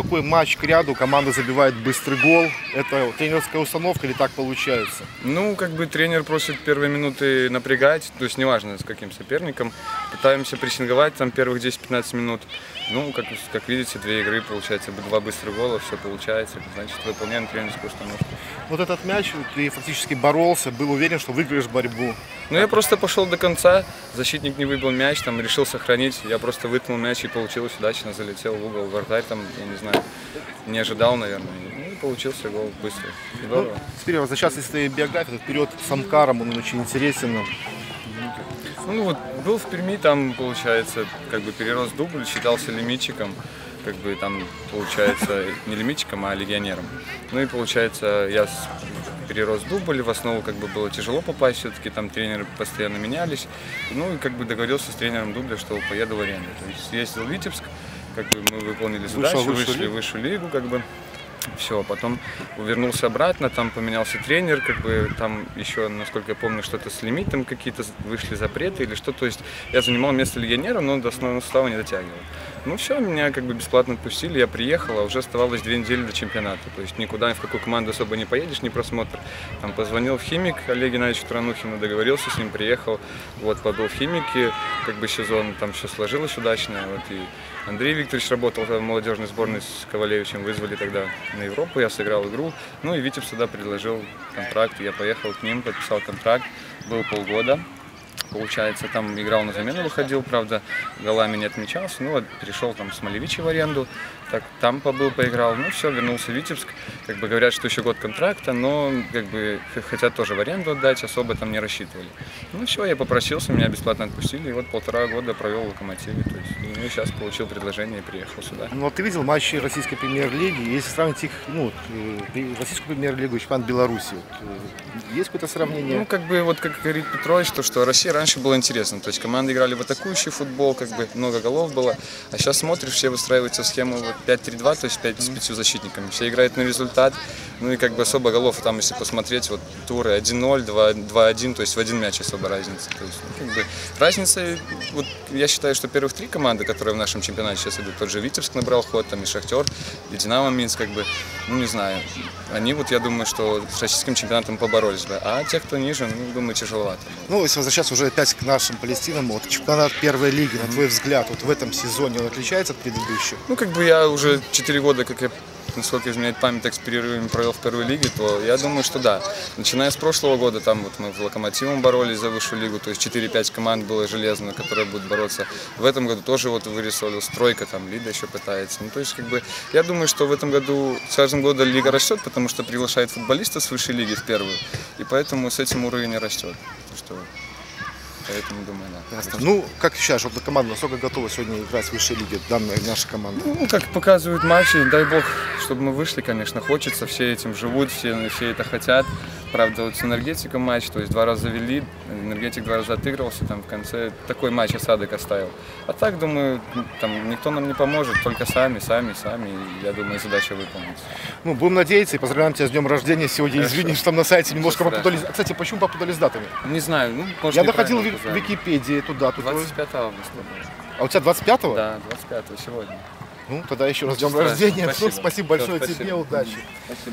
какой матч к ряду команда забивает быстрый гол. Это тренерская установка или так получается? Ну, как бы тренер просит первые минуты напрягать, то есть неважно с каким соперником. Пытаемся прессинговать там первых 10-15 минут. Ну, как видите, 2 игры, получается, 2 быстрых гола, все получается. Значит, выполняем тренерскую установку. Вот этот мяч, ты фактически боролся, был уверен, что выиграешь борьбу. Ну, я просто пошел до конца, защитник не выбил мяч, там решил сохранить. Я просто вытянул мяч и получилось удачно, залетел в угол. Вратарь там, я не знаю, не ожидал, наверное. Ну, и получился гол быстро. Здорово. Ну, теперь возвращаться, если биография, то вперед с Амкаром, он очень интересен. Ну вот, был в Перми, там, получается, как бы перерос дубль, считался лимитчиком, как бы там, получается, не лимитчиком, а легионером. Ну и, получается, я перерос дубль, в основу как бы было тяжело попасть, все-таки там тренеры постоянно менялись. Ну и как бы договорился с тренером дубля, что поеду в аренду. То есть ездил в Витебск, как бы мы выполнили задачу, вышли в высшую лигу, как бы. Все, потом вернулся обратно, там поменялся тренер, как бы там еще, насколько я помню, что-то с лимитом какие-то вышли запреты или что, то есть я занимал место легионера, но до основного состава не дотягивал. Ну все, меня как бы бесплатно отпустили, я приехал, а уже оставалось 2 недели до чемпионата, то есть никуда, ни в какую команду особо не поедешь, не просмотр. Там позвонил в Химик Олегу Геннадьевичу Таранухину, договорился с ним, приехал, вот, побыл в Химике, как бы сезон, там все сложилось удачно, вот, и Андрей Викторович работал в молодежной сборной с Ковалевичем, вызвали тогда на Европу, я сыграл игру, ну и Витебс сюда предложил контракт, я поехал к ним, подписал контракт, был полгода, получается, там играл на замену, выходил, правда, голами не отмечался, ну вот перешел там с Малевича в аренду, так, там побыл, поиграл, ну все, вернулся в Витебск, как бы говорят, что еще год контракта, но как бы хотят тоже в аренду отдать, особо там не рассчитывали. Ну все, я попросился, меня бесплатно отпустили, и вот 1,5 года провел в Локомотиве, то есть, ну и сейчас получил предложение и приехал сюда. Ну, ты видел матчи российской премьер-лиги, если сравнить их, ну, российскую премьер-лигу и чемпионат Беларуси, вот, есть какое-то сравнение? Ну, как бы, вот как говорит Петрович, то, что Россия раньше было интересно, то есть команды играли в атакующий футбол, как бы много голов было, а сейчас смотришь, все выстраиваются в схему 5-3-2, то есть 5 с 5 защитниками, все играют на результат, ну и как бы особо голов, там если посмотреть, вот туры 1-0, 2-1, то есть в один мяч особо разница, то есть, ну, как бы, разница, вот я считаю, что первых 3 команды, которые в нашем чемпионате сейчас идут, тот же Витебск набрал ход, там и Шахтер, и Динамо Минск, как бы, ну не знаю, они вот, я думаю, что с российским чемпионатом поборолись бы, а те, кто ниже, ну, думаю, тяжеловато. Ну, если возвращаться уже опять к нашим Палестинам, вот чемпионат первой лиги, на твой взгляд, вот в этом сезоне он отличается от предыдущих? Ну, как бы я уже 4 года, как я, насколько изменяет память, так с перерывами провел в первой лиге, то я думаю, что да. Начиная с прошлого года, там вот мы в Локомотивом боролись за высшую лигу, то есть 4-5 команд было железно, которые будут бороться. В этом году тоже вот вырисовывалась тройка, там Лида еще пытается. Ну, то есть, как бы, я думаю, что в этом году с каждым годом лига растет, потому что приглашает футболистов с высшей лиги в первую, и поэтому с этим уровень растет. Что... Поэтому думаю, да. Ну, как считаешь, вот команда насколько готова сегодня играть в высшей лиге, данная наша команда? Ну, как показывают матчи, дай бог, чтобы мы вышли, конечно, хочется, все этим живут, все это хотят. Правда, вот с Энергетиком матч, то есть 2 раза вели, Энергетик 2 раза отыгрывался, там в конце такой матч осадок оставил. А так, думаю, там никто нам не поможет, только сами, и я думаю, задача выполнится. Ну, будем надеяться и поздравляем тебя с днем рождения сегодня. Извини, что там на сайте немножко попутались. Кстати, почему попутали с датами? Не знаю, ну, может, я доходил в Википедии туда. 25 августа. А у тебя 25-го? Да, 25-го сегодня. Ну, тогда еще раз с днем рождения. Спасибо. Спасибо большое тебе, удачи. Спасибо.